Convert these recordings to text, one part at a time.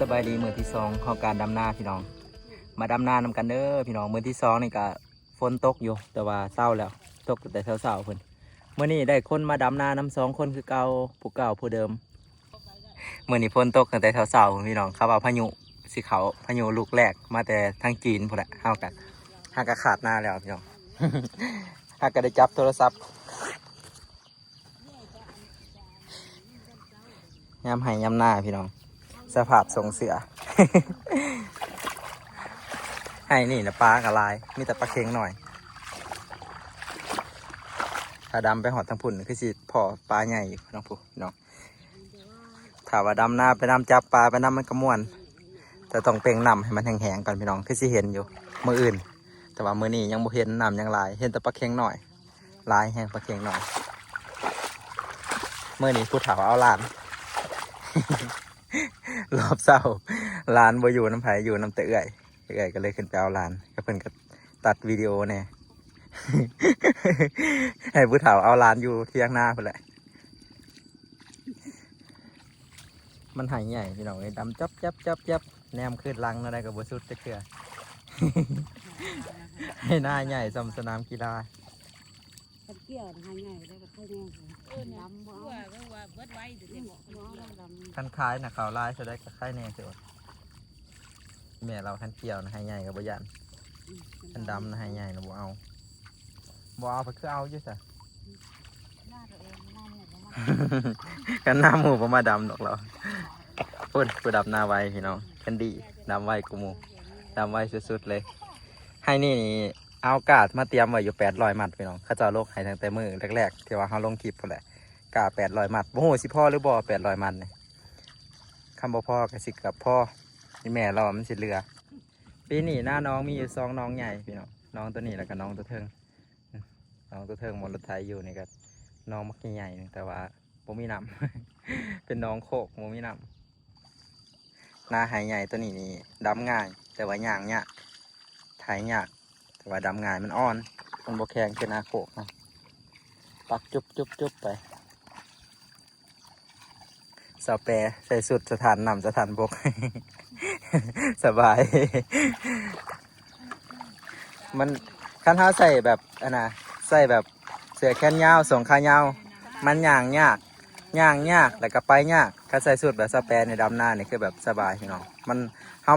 สบายดีมือที่สองของการดำนาพี่น้องมาดำนานำกันเด้อพี่น้องมือที่สองนี่ก็ฝนตกอยู่แต่ว่าเศร้าแล้วตกแต่เช้าๆเพิ่นเมื่อนี้ได้คนมาดำนาน้ำ2 คนคือเก่าผู้เดิมเมื่อนี้ฝนตกตั้งแต่เช้าๆพี่น้องเขาว่าพายุสิเขาพายุลูกแรกมาแต่ทางจีนพุ่นแหละเฮากันหากขาดหน้าแล้วพี่น้อง หากก็ได้จับโทรศัพท์ยามให้ยามหน้าพี่น้องสภาพทรงเสือ ให้นี่นะปลากระลายมีแต่ปลาเค็งหน่อยถ้าดำไปหอดทางพุ่นคือสิพอปลาใหญ่อยู่น้องผู้น้องถ้าว่าดำหน้าไปดำจับปลาไปน้ำมันกระมวนแต่ต้องเป่งน้ำให้มันแห้งๆก่อนพี่น้องคือสิเห็นอยู่มืออื่นแต่ว่ามือนี้ยังบ่เห็นน้ำยังลายเห็นแต่ปลาเค็งหน่อยลายแห้งปลาเค็งหน่อยมือนี้ผู้เฒ่าเอาหลาน รอบเศร้าหลานบ่อยู่น้ำไผ่อยู่น้ำเตะเอื่อยก็เลยขึ้นไปเอาหลานก็เพิ่นก็ตัดวิดีโอเนี่ย ให้ผู้เฒ่าเอาหลานอยู่เที่ยงหน้าเพิ่นแหละมันหายใหญ่พี่น้องดำจับแนมขึ้นลังอะไรกับบัวสุดจะเกลือ ให้หน้าใหญ่สำสนามกีฬากันเกี่ยวหายใหญ่ได้ก็ค่อยแน่ดำบ่ว่าเบิดไว้แต่บ่ดำคันคล้ายนะเขาวลายจะได้กับค่ายแน่เสียวแม่เราคันเกี่ยวนะให้ใหญ่กับบัยันคันดำนะให้ใหญ่นะบัเอาไปคือเอาอยู่ซะ หน้าตัวเองหน้าหมูบ่มา กันหน้าหมูประมาดำดอกเราพูดกูดับหน้าไวพี่น้องกันดีดำไวกูหมูดำไวสุดๆเลยให้นี่เอากาดมาเตรียมไว้อยู่800 มัดพี่น้องเขาจะโลกให้ตั้งแต่มือแรกๆที่ว่าเขาลงคลิปพุ่นแหละกา800 มัดโอ้โหสิพ่อหรือบ่800 มัดเนี่ยคำบ่พ่อกับสิกับพ่อนี่แม่เรามันสิเรือปีนี้หน้าน้องมีอยู่2 น้องใหญ่พี่น้องน้องตัวนี้แล้วก็น้องตัวเทิงน้องตัวเทิงมรถไทยอยู่นี่ก็น้องมักใหญ่ๆแต่ว่าผมมีน้ำ เป็นน้องโคกผมมีน้ำหน้าหายใหญ่ตัวนี้นี่ดำง่ายแต่ว่าย่างเนี่ยถ่ายยากแต่ว่าดำง่ายมันอ่อนมันโบแข็งคือหน้าโคกนะปักจุบไปสาวแปรใส่สุดสถานนำสถานบก สบาย มันขั้นเท้าใส่แบบใส่แบบเสื้อแขนยาวส่งขายาวมันย่างยากแล้วก็ไปยากถ้าใส่สุดแบบสแปรในดำหน้านี่คือแบบสบายพี่น้อง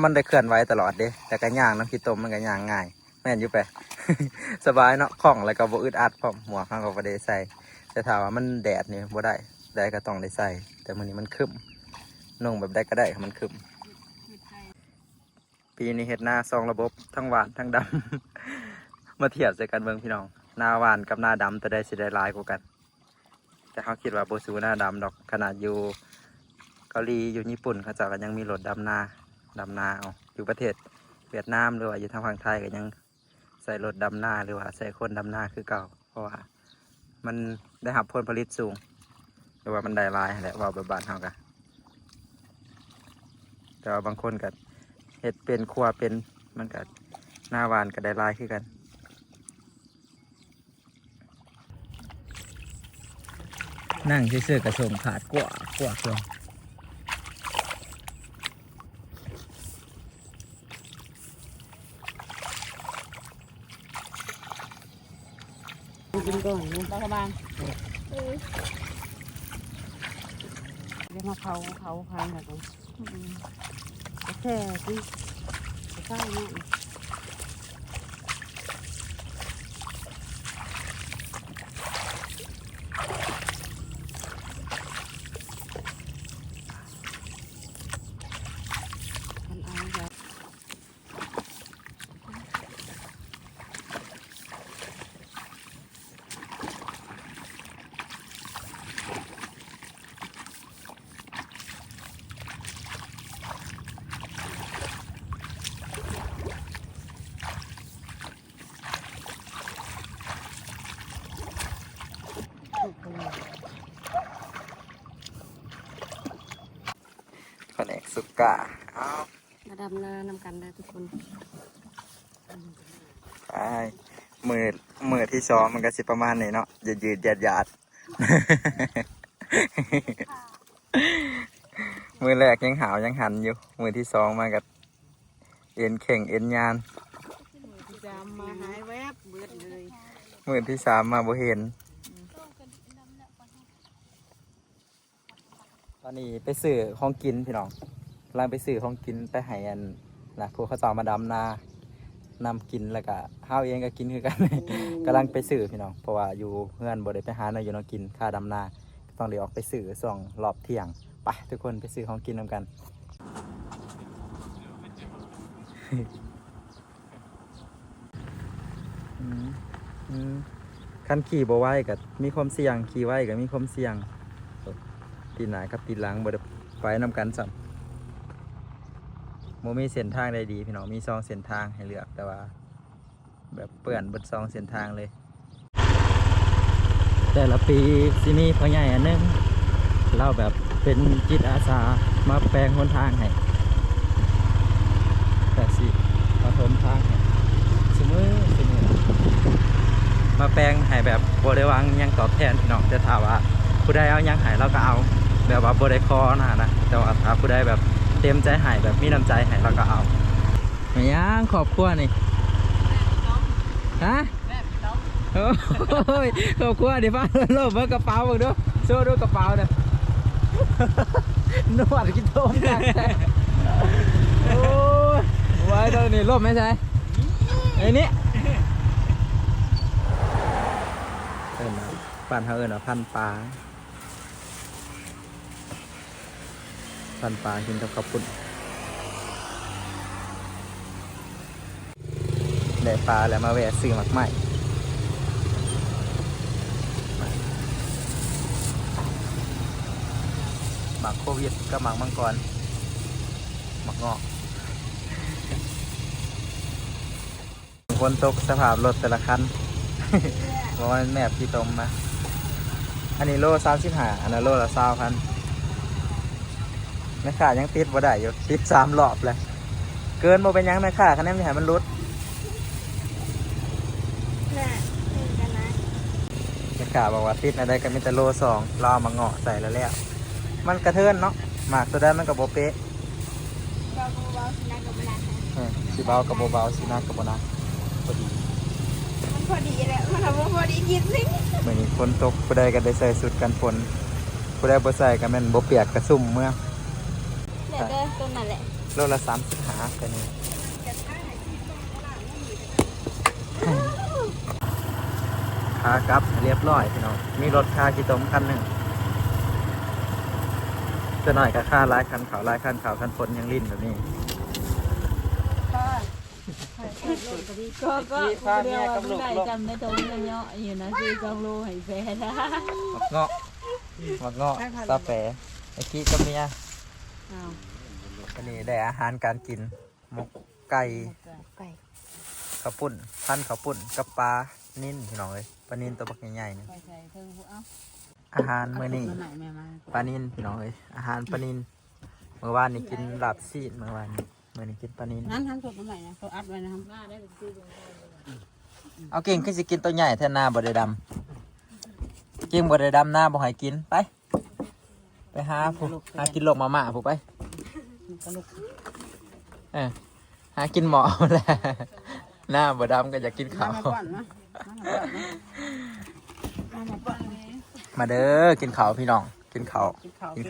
มันได้เคลื่อนไหวตลอดเด้แต่ก็ย่างน้ำขี้ตมมันก็ย่างง่ายแม่นอยู่ไป สบายเนาะคล่องแล้วก็บ่อึดอัดพร้อมหัวข้างก็บ่ได้ใส่แต่ถามว่ามันแดดนี่บ่ได้ก็ต้องได้ใส่แต่มื้อนี้มันครึ้มนุ่งแบบได้ก็ได้มันครึ้มปีนี้เฮ็ดหน้า2 ระบบทั้งหวานทั้งดำ มาเทียบใส่กันเบิ่งพี่น้องหน้าหวานกับหน้าดำแต่ได้สิได้หลายกว่ากันแต่เขาคิดว่าโบซูหน้าดำดอกขนาดอยู่เกาหลีอยู่ญี่ปุ่นเขาเจ้าก็ยังมีรถดำนาเอาอยู่ประเทศเวียดนามหรือว่าอยู่ทางฝั่งไทยก็ยังใส่รถดำนาหรือว่าใส่คนดำนาคือเก่าเพราะว่ามันได้รับผลผลิตสูงหรือว่ามันได้หลายแหละว่าแบบบ้านเขากันแต่ว่าบางคนก็เห็ดเป็นครัวเป็นมันก็หน้าหวานก็ได้หลายคือกันนั่งเสื้อกระสงขาดกว่าเลยกินก่อนนะรัฐบาลเรียกมาเขาพายแบบนี้แค่ที่ใช่เนี่ยแผนกสุกามาดำนานำกันได้ทุกคนไปมือที่ซ้อมมันก็สิประมาณนี้เนาะยืดหยาด มือแรกยังหาวยังหันอยู่มือที่สองมากับเอ็นเข่งเอ็นยาน ที่จะมาหายแวบเบิดเลย มือที่สามมาบ่เห็นตอนนี้ไปซื้อของกินพี่น้องกำลังไปซื้อของกินไปให้อันนะพวกเขาจอมาดำนานำกินแล้วก็ข้าวเองก็กินคือกัน กำลังไปซื้อพี่น้องเพราะว่าอยู่เพื่อนบ่ได้ไปหาเนาะอยู่เนาะกินค่าดำนาต้องเดี๋ยวออกไปซื้อส่องรอบเที่ยงไปทุกคนไปซื้อของกินนำกัน คันขี่บ่ไหวกับมีความเสี่ยงขี่ไหวกับมีความเสี่ยงตีหน้ากับตีหลังบ่ได้ไปนำกันซ้ำโมมีเส้นทางใดดีพี่น้องมี2เส้นทางให้เลือกแต่ว่าแบบเปื่อนเบิด2เส้นทางเลย แต่ละปีสิมีพ่อใหญ่อันหนึงเราแบบเป็นจิตอาสามาแปลงหนทางให้แต่สิมาทมทางให้เสมอมาแปลงให้แบบบ่ได้หวังหยังตอบแทนพี่น้องแต่ถ้าว่าผู้ใดเอาหยังให้เราก็เอาแบบว่าบ่ได้คอนะแต่ว่าถ้าผู้ใดแบบเต็มใจให้แบบมีน้ำใจให้เราก็เอาไม่ยังครอบครัวนี่ฮะโอ้ยครอบครัวดิฟ้าโลบเบิ่งกระเป๋าเบิ่งดูโชว์ดูกระเป๋าเด้อนวดกินต้มจังโอ้ยไว้ตรงนี้ลบไหมใช่ไอ้นี่เอิ้นว่าบ้านเฮาเอิ้นว่าพันปลากินกับข้าวปุ้นได้ปลาแล้วมาแวะซื้อหมักใหม่หมักโควิดกับหมักมังกรหมักงอกฝนตกสภาพรถแต่ละคัน เพราะว่ามันแมบที่ตมมาอันนี้โล35อันนั้นโลละ20,000แม่ค้ายังติดบ่ได้อยู่ติด3 รอบเลยเกินบ่เป็นหยังแม่ค้าคะแนนไม่ให้มันลดแม่ค้าบอกว่าติดอะไรก็มีแต่โล2เราเอามาเงาะใส่แล้วมันกระเทินเนาะหมากตัวได้มันกับโบเป๊ะสีเบากับโบเบาสีนักกับโบนักพอดี มันพอดีแหละมันทำว่าพอดีกินสิ เมื่อนี้ฝนตกผู้ใดก็ได้ใส่สุดกันฝนผู้ใดบ่ใส่ก็แม่นบ่เปียกกระซุ่มเมื่อ เดี๋ยวได้ต้นนั่นแหละ โลละ35แค่นี้ขากลับเรียบร้อยพี่น้องมีรถคากี่ตมคันหนึ่งจะหน่อยก็ค่าลายคันเขาลายคันเขาคันฝนยังลิ้นแบบนี้ ก็เดียวไม่ได้จำได้ตรงเนาะอยู่นะคือกองโลให้แฟนนะ หมักเงาะซาแฝไอ้กี้กับเมียอันนี้ได้อาหารการกินหมกไก่ข้าวปุ้นพันข้าวปุ้นกับปลานิ่นพี่น้องเลยปลานิ่นตัวบักใหญ่ๆนี่อาหารมื้อนี้ปลานิ่นพี่น้องเลยอาหารปลานิ่นเมื่อวานนี่กินลาบซีดเมื่อวานมื้อนี้กินปลานิ่น นั้นทำสดใหม่นะเขาอัดไว้นะครับ เอาเก่งขึ้นสิกินตัวใหญ่แทนหน้าบ่ได้ดำเก่งบ่ได้ดำหน้าบ่ให้กินไปหาผู้หากินโลกมาม่าผู้ไปหากินหมอแหละหน้าบ่ดำก็อยากกินข้าวมาเด้อกินข้าวพี่น้องกินข้า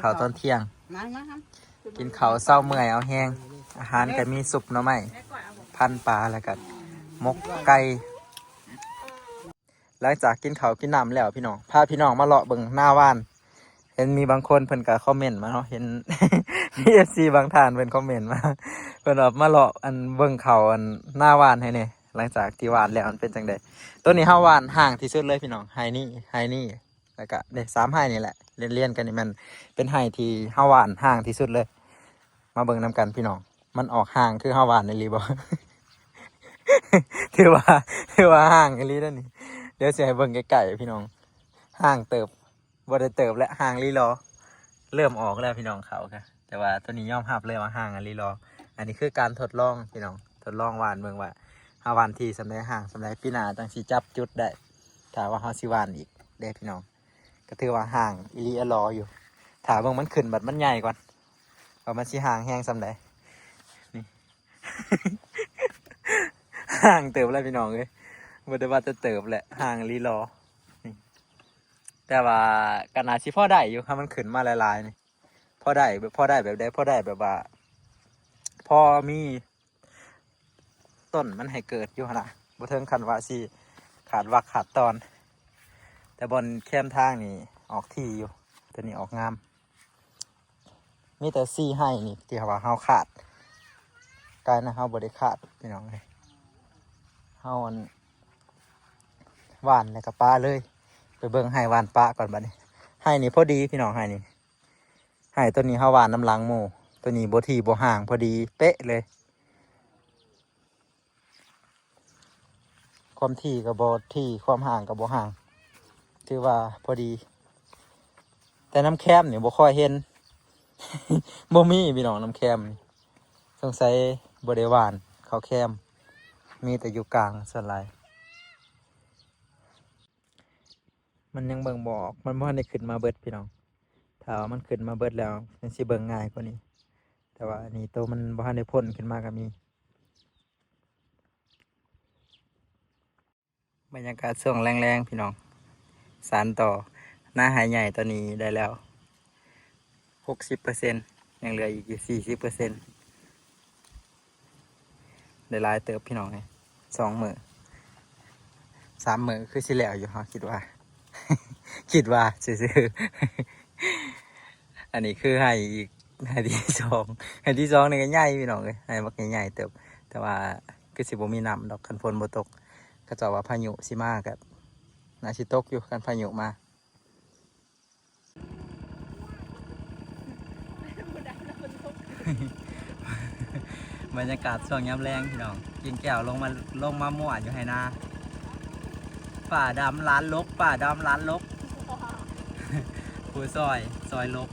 วตอนเที่ยงกินข้าวเศร้าเมื่อยเอาแห้งอาหารก็มีซุปหน่อไม้พันปลาแล้วก็มกไก่หลังจากกินข้าวกินน้ำแล้วพี่น้องพาพี่น้องมาเลาะเบิ่งหน้าว่านเห็นมีบางคนเพิ่นก็คอมเมนต์มาเนาะเห็น FC บางท่านเพิ่นคอมเมนต์มาเพิ่นแบบมาเลาะอันเบิ่งเขาอันหน้าว่านให้เนี่ยหลังจากที่ว่านแล้วมันเป็นจังไดตัวนี้เฮาว่านห่างที่สุดเลยพี่น้องไฮนี่แล้วก็ได้3ไฮนี่แหละเรียนกันนี่มันเป็นไฮที่เฮาว่านห่างที่สุดเลย มาเบิ่งนำกันพี่น้องมันออกห่างคือเฮาว่านในรีบ่ ถือว่าห่างอีหลีนั่นนี่เดี๋ยวสิให้เบิ่งไกลๆพี่น้องห่างเติบบ่ได้เติบและห่างลีรอเริ่มออกแล้วพี่น้องเขาค่ะแต่ว่าตัวนี้ยอมรับเลยว่าห่างลีรออันนี้คือการทดลองพี่น้องทดลองหว่านเบิ่งว่าเฮาหว่านที่สำใดห่างสำใดปีหน้าจังสิจับจุดได้ถ้าว่าเฮาสิหว่านอีกเด้พี่น้องก็ถือว่าห่างอีหลีรออยู่ถ้าเบิ่งมันขึ้นบัดมันใหญ่ก่อน ว่ามันสิห่างแห้งซำใดนี่ ห่างเติบแล้วพี่น้องเอ้ยบ่ได้ว่าจะเติบแหละห่างลีรอนี่แต่ว่าก็น่าสิพอได้อยู่ถ้ามันขึ้นมาหลายๆนี่พอได้แบบว่าพอมีต้นมันให้เกิดอยู่หั่นน่ะบ่ถึงขั้นว่าสิขาดวักขาดตอน แต่บนแคมทางนี่ออกที่อยู่ตัวนี้ออกงามมีแต่ซี่ให้นี่ที่ว่าเฮาขาดกลายนะเฮาบ่ได้ขาดพี่น้องเลยเฮาอันหวานแล้วก็ปลาเลยไปเบิ่งให้หวานปลาก่อนบัดนี้ให้นี่พอดีพี่น้องให้นี่ให้ตัวนี้เฮาหวานน้ำลังหมู่ตัวนี้บ่ที่บ่ห่างพอดีเป๊ะเลยความที่กับบ่ที่ความห่างกับบ่ห่างถือว่าพอดีแต่น้ำแคมเนี่ยบ่ค่อยเห็น บ่มีพี่น้องน้ำแคมนี่สงสัยบ่ได้หวานเขาแคมมีแต่อยู่กลางส่วนหลายมันยังเบิ่งบ่ออกมันบ่ทันได้ขึ้นมาเบิดพี่น้องถ้าว่ามันขึ้นมาเบิดแล้วมันสิเบิ่งง่ายกว่านี้แต่ว่าอันนี้ตัวมันบ่ทันได้พ่นขึ้นมาก็มีบรรยากาศช่วงแรงๆพี่น้องสานต่อหน้าหายใหญ่ตอนนี้ได้แล้ว 60% ยังเหลืออีก 40% ได้หลายเติบพี่น้องไง2 มื้อ3 มื้อคือสิแล้วอยู่ฮะคิดว่า คิดว่าซื่อๆ อันนี้คือให้อีกให้ที่สองให้ที่สองนี่ก็ใหญ่พี่น้องเลยให้บักใหญ่ๆเติบแต่ว่าคือสิบ่มีน้ำดอกคันฝนบ่ตกก็จะว่าพายุสิมากับน่าสิตกอยู่คันพายุมา บรรยากาศช่วงยามแรงพี่น้องกินแก้วลงมามั่วอยู่ให้นาป่าดำร้านลกป่าดำร้านลก ผู้ซอยลก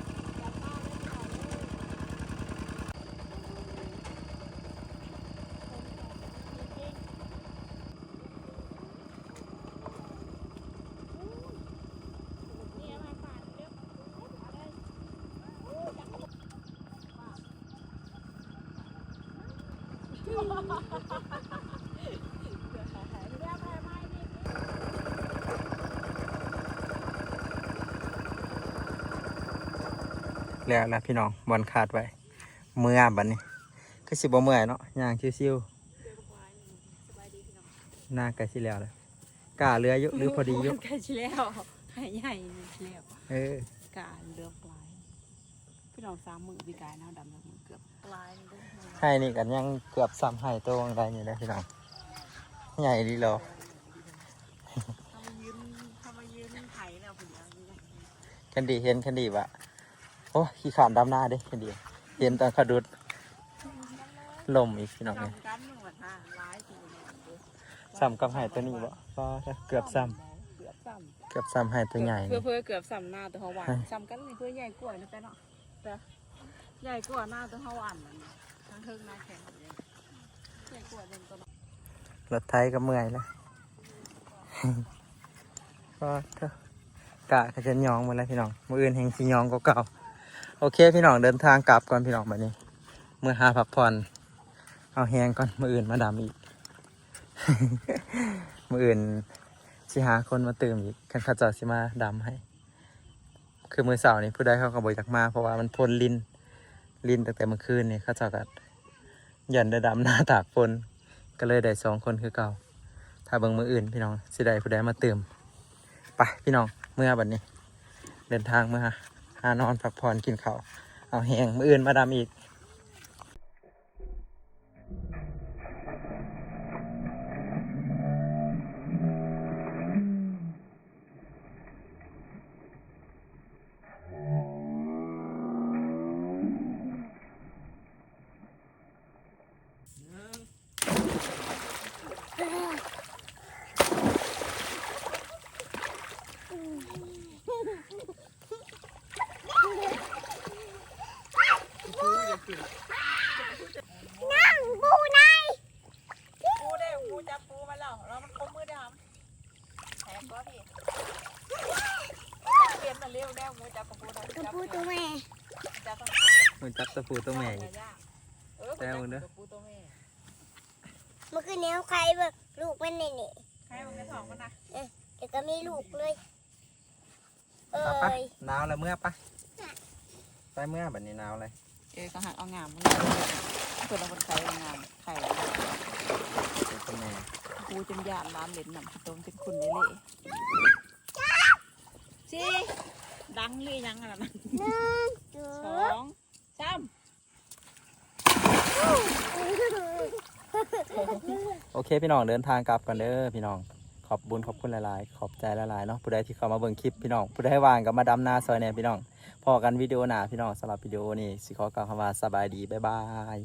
แล้วพี่น้องบอลขาดไว้เมื่อบัดนี้ก็สิบ่เมื่อยเนาะย่างชิวๆหน้าก็สิแล้วเลยกล้าเรือเยอะหรือพอดีเยอะ ใกล้ชิแล้วให้ใหญ่นี่แล้ว กาเลือกปลายพี่น้อง3 มื้อพี่กายน้าดำเกือบปลายเลย ให้นี่กันยังเกือบซ้ำให้ตัวอะไรอยู่เลยพี่น้องใหญ่ดีเหรอ ทำมายืนไถแล้วผู้เดียวนี่ แคนดี้เห็นแคนดี้ปะโอ้ขี้ขานดำหน้าเด้แคนดี้เห็นตอนเขาดุดลมอีกพี่น้องเลย กันหนึ่งวันห้าร้ายที ซ้ำกับให้ตัวนี้ปะก็เกือบซ้ำให้ตัวใหญ่ เพื่อเกือบซ้ำหน้าตัวเขาหวานซ้ำกันนี่เพื่อใหญ่กว่านะแกเนาะแต่ใหญ่กว่าหน้าตัวเขาหวานนั่นทั้งเทิงหน้าแข็งใหญ่กว่าเดิมตัว รถไทยก็เมื่อยแล้ว ก็กะจะยองหมดแล้วพี่น้องมืออื่นแห่งสียองก็เก่าโอเคพี่น้องเดินทางกลับก่อนพี่น้องแบบนี้เมื่อหาพักผ่อนเอาแหงก่อนมืออื่นมาดำอีก มืออื่นสิหาคนมาเติมอีกคันเขาจะสิมาดำให้ คือมือเสาร์นี่ผู้ใดเขาก็บ่อยากมาเพราะว่ามันพ่นลิ้นตั้งแต่เมื่อคืนนี่เขาจะกัดหยันได้ดำหน้าตากฝนก็เลยได้2 คนคือเก่าถ้าเบิ่งมืออื่นพี่น้องสิได้ผู้ใดมาเติมไปพี่น้องเมื่อบัดนี้ เดินทางเมื่อหานอนพักผ่อนกินข้าวเอาแหงมืออื่นมาดำอีกนั่งบูใน ปูได้ปูจับปูมาแล้วเรามันคมมือดำแหกก็พี่เปลี่ยนมาเร็วแน่ปูจับปูได้ กับปูตัวแม่ จับต้อง มันจับตะปูตัวแม่อีก แต่มึงเด้อ ปูตัวแม่ เมื่อคืนนี้ใครแบบลูกมันนี่ ใครมันกระถองมันนะ เดี๋ยวก็มีลูกเลยเอ้ ไป ย หนาวแล้วเมื่อปะไปเมื่อแบบนี้หนาวเลย ก็หักเอางามมันเลยเปิดเอาคนไข่เอางามไข่ ตัวแม่ ปูจนยานร้านเหรียญนำตรงเป็นคุณเละสิดังเลยยังอะไรนะ 1 2 2 3 โอเคพี่น้องเดินทางกลับกันเด้อพี่น้องขอบบุญขอบคุณหลายๆขอบใจหลายๆเนาะผู้ใดที่เข้ามาเบิ่งคลิปพี่น้องผู้ใดให้วางกับมาดำนาซอยแหน่พี่น้องพอกันวิดีโอหน้าพี่น้องสำหรับวิดีโอนี้สิขอกล่าวคำว่าสบายดีบ๊ายบาย